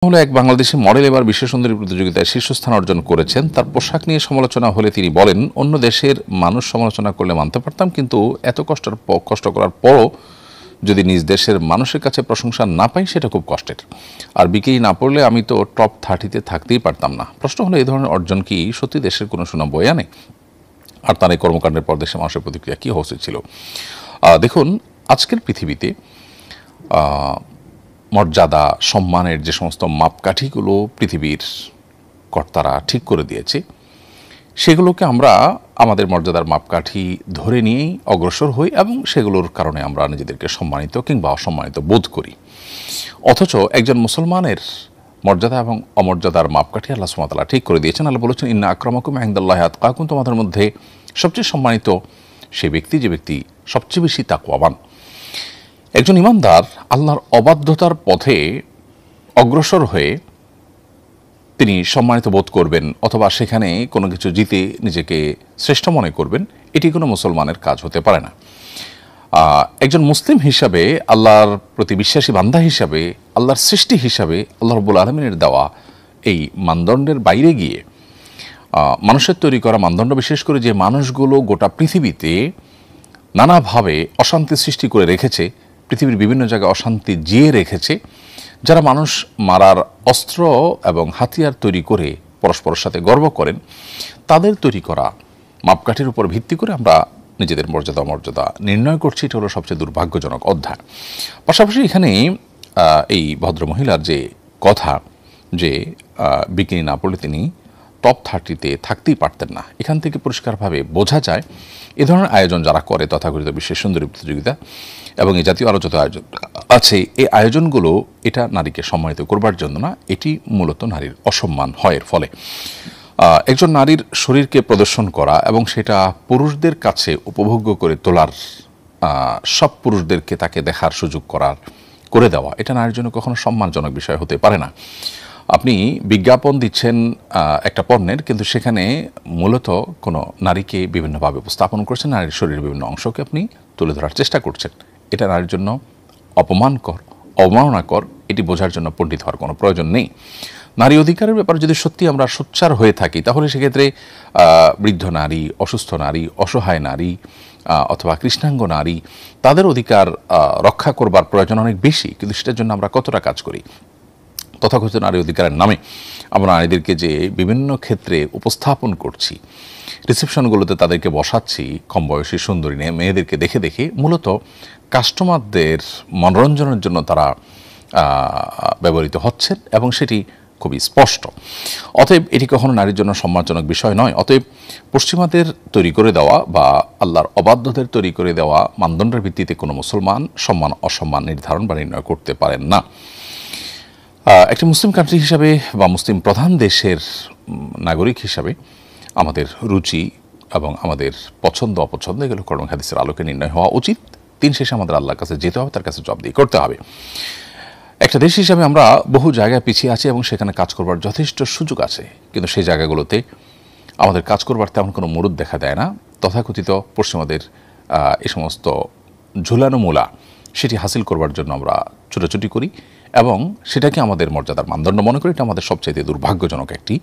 হলো এক বাংলাদেশি মডেল এবার বিশ্ব সুন্দরী প্রতিযোগিতায় শীর্ষস্থান অর্জন করেছেন। তার পোশাক নিয়ে সমালোচনা হলে তিনি বলেন, অন্য দেশের মানুষ সমালোচনা করলে মানতে পারতাম, কিন্তু এত কষ্ট করার পরও যদি নিজ দেশের মানুষের কাছে প্রশংসা না পাই সেটা খুব কষ্টের। আর বিকেই না পড়লে আমি তো টপ 30-তে থাকতেই পারতাম না। প্রশ্ন হলো, এই ধরনের অর্জন কি সত্যি দেশের কোনো সুনাম বয়ে আনে? আর তার এই কর্মকাণ্ডের পর দেশের মানুষের প্রতিক্রিয়া কী হওয়া উচিত ছিল? দেখুন, আজকের পৃথিবীতে মর্যাদা সম্মানের যে সমস্ত মাপকাঠিগুলো পৃথিবীর কর্তারা ঠিক করে দিয়েছে, সেগুলোকে আমরা আমাদের মর্যাদার মাপকাঠি ধরে নিয়েই অগ্রসর হই এবং সেগুলোর কারণে আমরা নিজেদেরকে সম্মানিত কিংবা অসম্মানিত বোধ করি। অথচ একজন মুসলমানের মর্যাদা এবং অমর্যাদার মাপকাঠি আল্লাহ সুবহানাহু ওয়া তাআলা ঠিক করে দিয়েছেন। আল্লাহ বলেছেন, ইন্না আকরামাকুম ইনদাল্লাহি আতকাকুম, তোমাদের মধ্যে সবচেয়ে সম্মানিত সেই ব্যক্তি যে ব্যক্তি সবচেয়ে বেশি তাকওয়াবান। একজন ইমানদার আল্লাহর অবাধ্যতার পথে অগ্রসর হয়ে তিনি সম্মানিত বোধ করবেন অথবা সেখানে কোনো কিছু জিতে নিজেকে শ্রেষ্ঠ মনে করবেন, এটি কোনো মুসলমানের কাজ হতে পারে না। একজন মুসলিম হিসাবে, আল্লাহর প্রতি বিশ্বাসী বান্দা হিসাবে, আল্লাহর সৃষ্টি হিসাবে আল্লাহ রাব্বুল আলামিনের দেওয়া এই মানদণ্ডের বাইরে গিয়ে মানুষের তৈরি করা মানদণ্ড, বিশেষ করে যে মানুষগুলো গোটা পৃথিবীতে নানাভাবে অশান্তি সৃষ্টি করে রেখেছে, পৃথিবীর বিভিন্ন জায়গায় অশান্তি জিয়ে রেখেছে, যারা মানুষ মারার অস্ত্র এবং হাতিয়ার তৈরি করে পরস্পরের সাথে গর্ব করেন, তাদের তৈরি করা মাপকাঠির উপর ভিত্তি করে আমরা নিজেদের মর্যাদা অমর্যাদা নির্ণয় করছি। এটা হলো সবচেয়ে দুর্ভাগ্যজনক অধ্যায়। পাশাপাশি এখানে এই ভদ্রমহিলার যে কথা যে বিকিনি না পড়লে তিনি টপ 30-তে থাকতেই পারতেন না, এখান থেকে পরিষ্কারভাবে বোঝা যায় এ ধরনের আয়োজন যারা করে, তথাকথিত বিশ্বের সুন্দরী প্রতিযোগিতা এবং এই জাতীয় আলোচিত আয়োজন আছে, এই আয়োজনগুলো এটা নারীকে সম্মানিত করবার জন্য না, এটি মূলত নারীর অসম্মান হয়। এর ফলে একজন নারীর শরীরকে প্রদর্শন করা এবং সেটা পুরুষদের কাছে উপভোগ্য করে তোলার, সব পুরুষদেরকে তাকে দেখার সুযোগ করে দেওয়া, এটা নারীর জন্য কখনো সম্মানজনক বিষয় হতে পারে না। আপনি বিজ্ঞাপন দিচ্ছেন একটা পণ্যের, কিন্তু সেখানে মূলত কোনো নারীকে বিভিন্নভাবে উপস্থাপন করছেন, নারীর শরীরের বিভিন্ন অংশকে আপনি তুলে ধরার চেষ্টা করছেন। এটা নারীর জন্য অপমানকর, অবমাননাকর। এটি বোঝার জন্য পণ্ডিত হওয়ার কোনো প্রয়োজন নেই। নারী অধিকারের ব্যাপারে যদি সত্যি আমরা সোচ্চার হয়ে থাকি, তাহলে সেক্ষেত্রে বৃদ্ধ নারী, অসুস্থ নারী, অসহায় নারী অথবা কৃষ্ণাঙ্গ নারী, তাদের অধিকার রক্ষা করবার প্রয়োজন অনেক বেশি। কিন্তু সেটার জন্য আমরা কতটা কাজ করি? তথাকথিত নারী অধিকারের নামে আমরা নারীদেরকে যে বিভিন্ন ক্ষেত্রে উপস্থাপন করছি, রিসেপশনগুলোতে তাদেরকে বসাচ্ছি, কম বয়সী সুন্দরী মেয়েদেরকে দেখে দেখে মূলত কাস্টমারদের মনোরঞ্জনের জন্য তারা ব্যবহৃত হচ্ছেন এবং সেটি খুবই স্পষ্ট। অতএব এটি কখনো নারীর জন্য সম্মানজনক বিষয় নয়। অতএব পশ্চিমাদের তৈরি করে দেওয়া বা আল্লাহর অবাধ্যদের তৈরি করে দেওয়া মানদণ্ডের ভিত্তিতে কোনো মুসলমান সম্মান অসম্মান নির্ধারণ বা নির্ণয় করতে পারেন না। একটি মুসলিম কান্ট্রি হিসাবে বা মুসলিম প্রধান দেশের নাগরিক হিসাবে আমাদের রুচি এবং আমাদের পছন্দ অপছন্দ এগুলো কোরআন হাদিসের আলোকে নির্ণয় হওয়া উচিত। দিন শেষে আমাদের আল্লাহর কাছে যেতে হবে, তার কাছে জবাবদিহি করতে হবে। একটা দেশ হিসাবে আমরা বহু জায়গায় পিছিয়ে আছি এবং সেখানে কাজ করবার যথেষ্ট সুযোগ আছে, কিন্তু সেই জায়গাগুলোতে আমাদের কাজ করবার তেমন কোনো মুরুদ দেখা দেয় না। তথাকথিত পশ্চিমাদের এই সমস্ত ঝুলানো মূলা, সেটি হাসিল করবার জন্য আমরা ছুটোছুটি করি এবং সেটাকে আমাদের মর্যাদার মানদণ্ড মনে করি। এটা আমাদের সবচেয়ে দুর্ভাগ্যজনক একটি